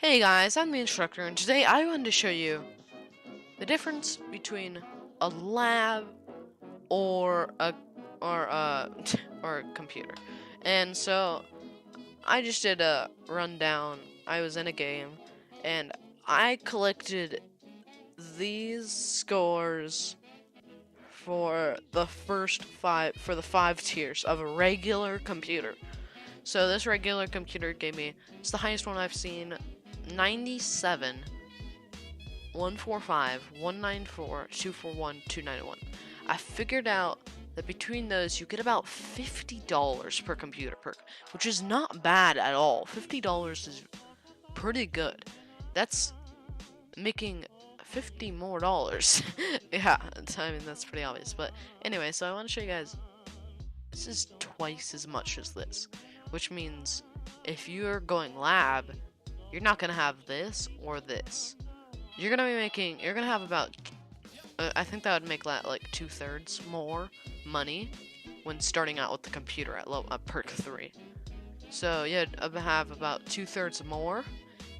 Hey guys, I'm the Instructor, and today I wanted to show you the difference between a lab or a or a or a computer. And so I just did a rundown. I was in a game, and I collected these scores for the five tiers of a regular computer. So this regular computer gave me, it's the highest one I've seen, 97, 145, 194, 241, 291. I figured out that between those you get about $50 per computer perk, which is not bad at all. $50 is pretty good. That's making 50 more dollars. Yeah, I mean that's pretty obvious. But anyway, so I want to show you guys, this is twice as much as this, which means if you're going lab, you're not gonna have this or this. You're gonna have about, I think that would make that like 2/3 more money when starting out with the computer at perk 3. So you'd have about 2/3 more,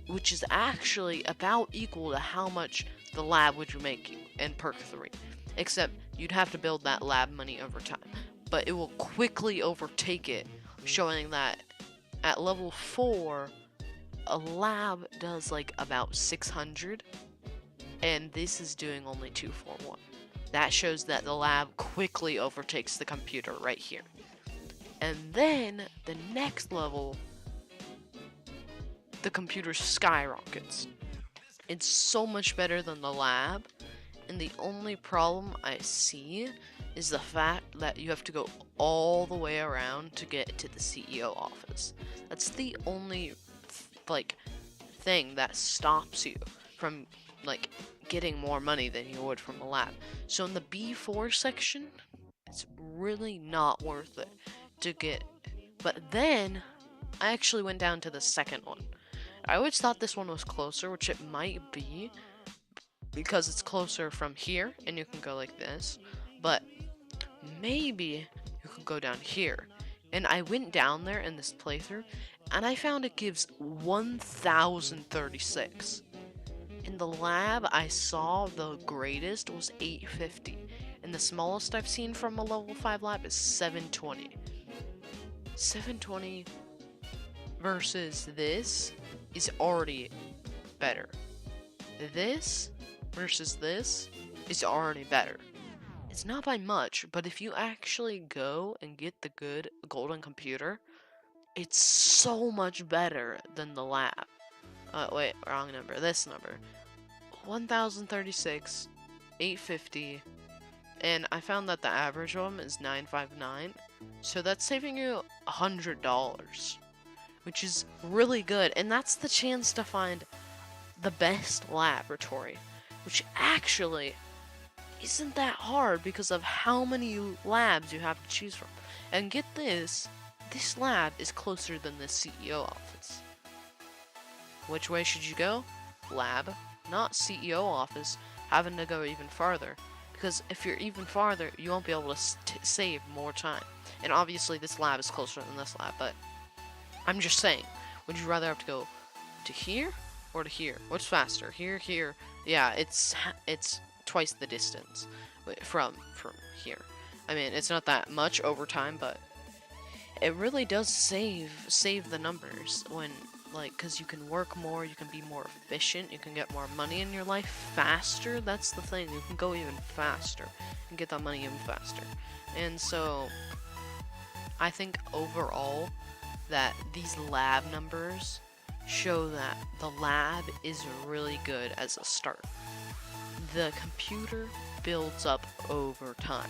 which is actually about equal to how much the lab would make you in perk 3. Except you'd have to build that lab money over time. But it will quickly overtake it, showing that at level 4, a lab does like about 600, and this is doing only 241. That shows that the lab quickly overtakes the computer right here. And then the next level, the computer skyrockets. It's so much better than the lab, and the only problem I see is the fact that you have to go all the way around to get to the CEO office. That's the only thing that stops you from getting more money than you would from a lab. So in the B4 section, it's really not worth it to get. But then I actually went down to the second one. I always thought this one was closer, which it might be because it's closer from here and you can go like this, but maybe you could go down here. And I went down there in this playthrough and I found it gives 1036. In the lab, I saw the greatest was 850, and the smallest I've seen from a level 5 lab is 720. 720 versus this is already better. This versus this is already better. It's not by much, but if you actually go and get the good golden computer, it's so much better than the lab. Wait, wrong number. This number. 1036, 850, and I found that the average one is 959, so that's saving you $100, which is really good, and that's the chance to find the best laboratory, which actually isn't that hard because of how many labs you have to choose from. And get this lab is closer than the CEO office. Which way should you go? Lab, not CEO office, having to go even farther. Because if you're even farther, you won't be able to save more time. And obviously this lab is closer than this lab, but I'm just saying, would you rather have to go to here or to here? What's faster? Here, here. Yeah, it's twice the distance from here. I mean, it's not that much over time, but it really does save the numbers when, because you can work more, you can be more efficient, you can get more money in your life faster. That's the thing, you can go even faster and get that money even faster. And so I think overall that these lab numbers show that the lab is really good as a start. The computer builds up over time.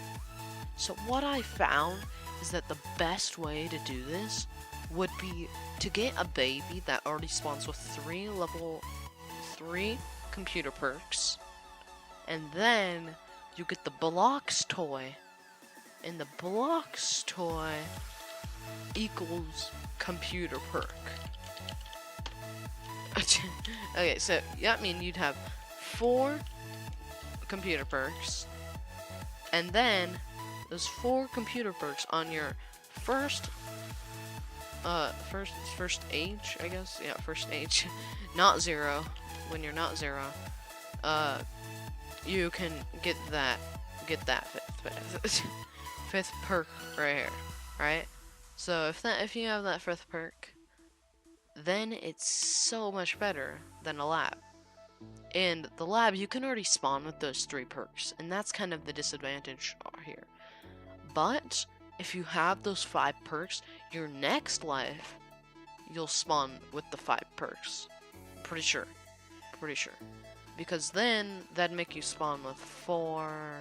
So what I found is that the best way to do this would be to get a baby that already spawns with 3 level 3 computer perks, and then you get the blocks toy, and the blocks toy equals computer perk. Okay, so that means you'd have 4 computer perks, and then those 4 computer perks on your first first age, I guess. Yeah, first age. Not 0. When you're not 0, you can get that fifth perk right here, right? So if you have that fifth perk, then it's so much better than a lab. And the lab, you can already spawn with those 3 perks, and that's kind of the disadvantage here. But if you have those 5 perks, your next life, you'll spawn with the 5 perks. Pretty sure. Because then, that'd make you spawn with 4...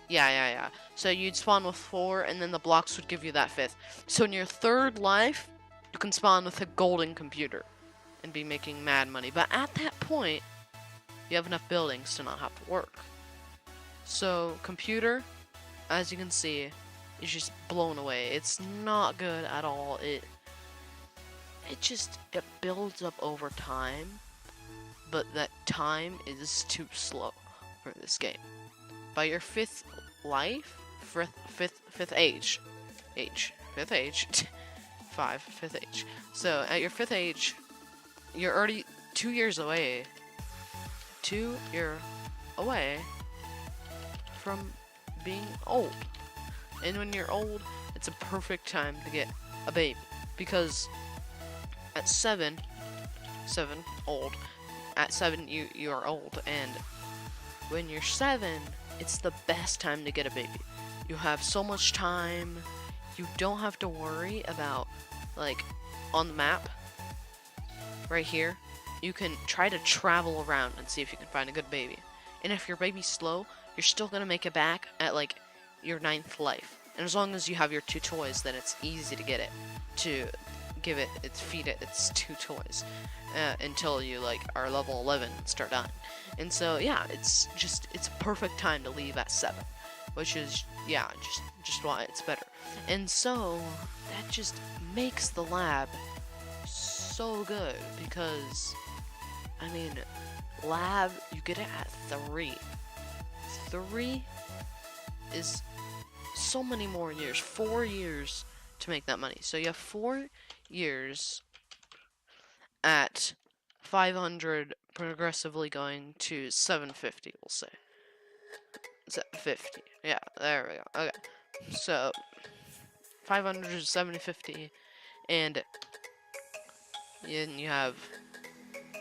Yeah. So you'd spawn with 4, and then the blocks would give you that 5th. So in your 3rd life, you can spawn with a golden computer and be making mad money. But at that point, you have enough buildings to not have to work. So computer, as you can see, is just blown away. It's not good at all. It builds up over time, but that time is too slow for this game. By your 5th life, fifth age, 5th age. So at your 5th age, you're already 2 years away. 2 years away from being old. And when you're old, it's a perfect time to get a baby. Because at 7, old. At 7, you are old. And when you're 7, it's the best time to get a baby. You have so much time. You don't have to worry about, like, on the map, right here, you can try to travel around and see if you can find a good baby. And if your baby's slow, you're still gonna make it back at, like, your 9th life. And as long as you have your 2 toys, then it's easy to get it, to feed it its 2 toys, until you, like, are level 11 and start dying. And so, yeah, it's a perfect time to leave at 7, which is, yeah, just why it's better. And so, that just makes the lab so good, because, I mean, lab, you get it at 3. 3 is so many more years, 4 years to make that money. So you have 4 years at 500, progressively going to 750, we'll say. 750. Yeah, there we go. Okay. So 500 to 750, and you have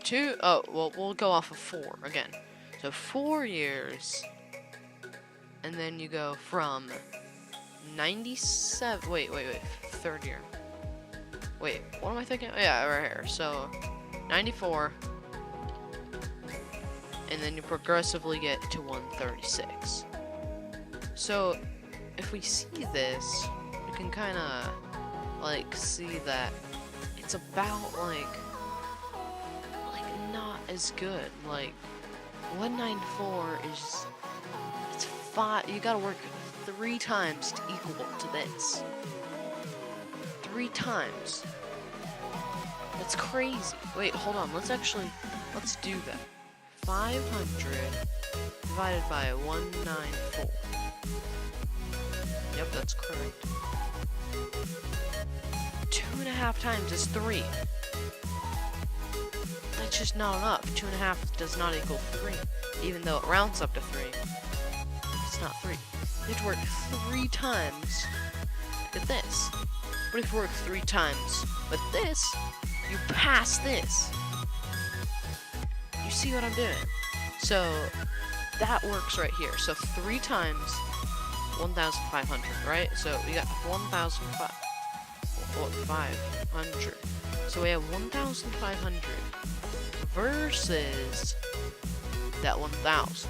2. Oh, well, we'll go off of 4 again. So 4 years, and then you go from 97. Wait. 3rd year. Wait, what am I thinking? Yeah, right here. So 94, and then you progressively get to 136. So if we see this, we can kind of like see that it's about like not as good. Like 194 is, it's 5. You gotta work 3 times to equal to this. 3 times. That's crazy. Wait, hold on. Let's do that. 500 divided by 194. Yep, that's correct. 2.5 times is 3. That's just not enough. 2.5 does not equal 3. Even though it rounds up to 3. It's not 3. You have to work 3 times to get this. But if you work 3 times with this, you pass this. You see what I'm doing? So that works right here. So 3 times 1,500, right? So we got 1,500. So we have 1,500 versus that 1,000.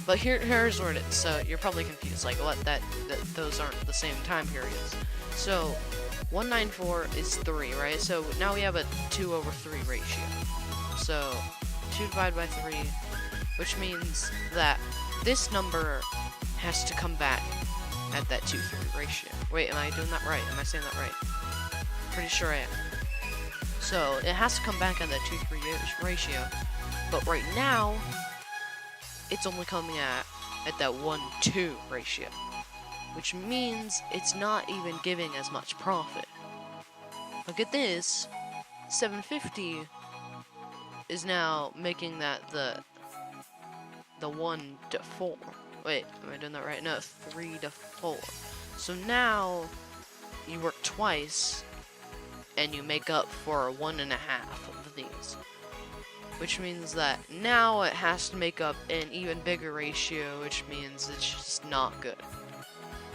But here's where it is. So you're probably confused, like what that those aren't the same time periods. So 194 is 3, right? So now we have a 2/3 ratio. So 2 divided by 3, which means that this number has to come back at that 2/3 ratio. Wait, am I doing that right? Am I saying that right? Pretty sure I am. So it has to come back at that 2/3 ratio. But right now, it's only coming at that 1/2 ratio, which means it's not even giving as much profit. Look at this. 750 is now making that the 1 to 4. Wait, am I doing that right? No, 3 to 4. So now you work twice and you make up for 1.5 of these. Which means that now it has to make up an even bigger ratio, which means it's just not good.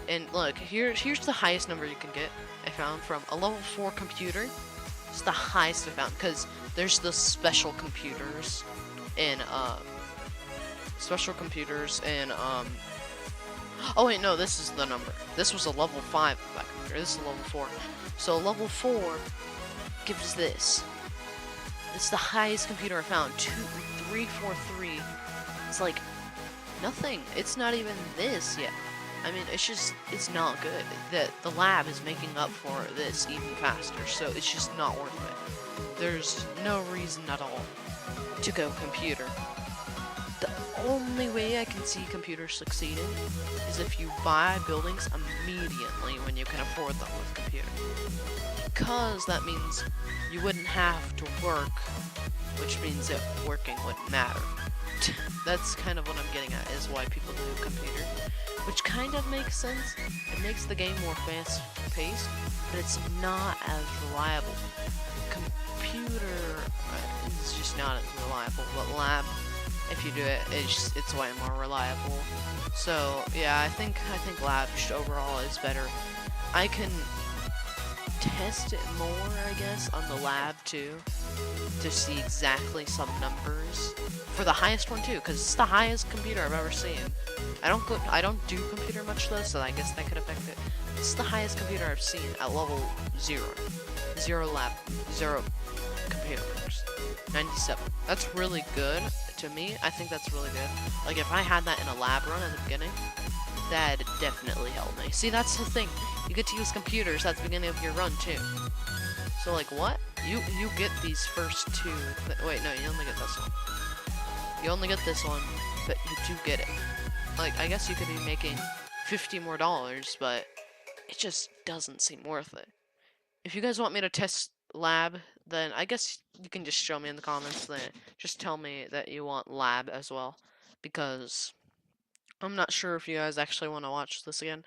And look, here's the highest number you can get, I found, from a level 4 computer. It's the highest I found, because there's the special computers in, oh wait, no, this is the number. This was a level 5 of that computer, this is a level 4. So level 4 gives this. It's the highest computer I found, 343. It's like, nothing. It's not even this yet. I mean, it's not good. The lab is making up for this even faster, so it's just not worth it. There's no reason at all to go computer. The only way I can see computers succeeding is if you buy buildings immediately when you can afford them with computer. Because that means you wouldn't have to work, which means that working wouldn't matter. That's kind of what I'm getting at, is why people do computer. Which kind of makes sense. It makes the game more fast-paced, but it's not as reliable. Computer is just not as reliable, but lab, if you do it, it's way more reliable. So yeah, I think lab just overall is better. I can test it more, I guess, on the lab too, to see exactly some numbers for the highest one too, because it's the highest computer I've ever seen. I don't do computer much though, so I guess that could affect it. It's the highest computer I've seen at level 0. 0 lab, 0 computers. 97. That's really good to me. I think that's really good. Like if I had that in a lab run at the beginning, that'd definitely help me. See, that's the thing. You get to use computers at the beginning of your run too. So like what? You get these first two. Wait, no, you only get this one. You only get this one, but you do get it. Like I guess you could be making $50 more, but it just doesn't seem worth it. If you guys want me to test lab, then I guess you can just show me in the comments. Then just tell me that you want lab as well, because I'm not sure if you guys actually want to watch this again.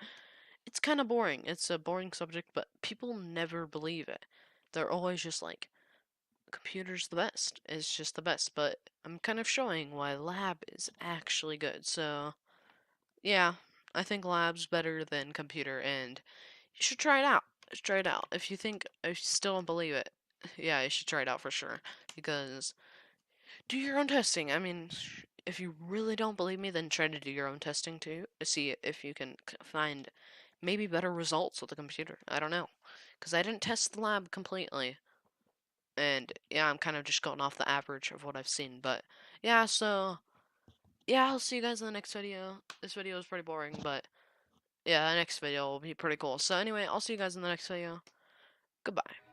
It's kind of boring. It's a boring subject, but people never believe it. They're always just like, computer's the best. It's just the best. But I'm kind of showing why lab is actually good. So, yeah, I think lab's better than computer, and you should try it out. Try it out. If you think I still don't believe it, yeah, you should try it out for sure. Because do your own testing. I mean, if you really don't believe me, then try to do your own testing too to see if you can find maybe better results with the computer. I don't know, because I didn't test the lab completely, and yeah, I'm kind of just going off the average of what I've seen. But yeah, so yeah, I'll see you guys in the next video. This video is pretty boring, but yeah, the next video will be pretty cool. So anyway, I'll see you guys in the next video. Goodbye.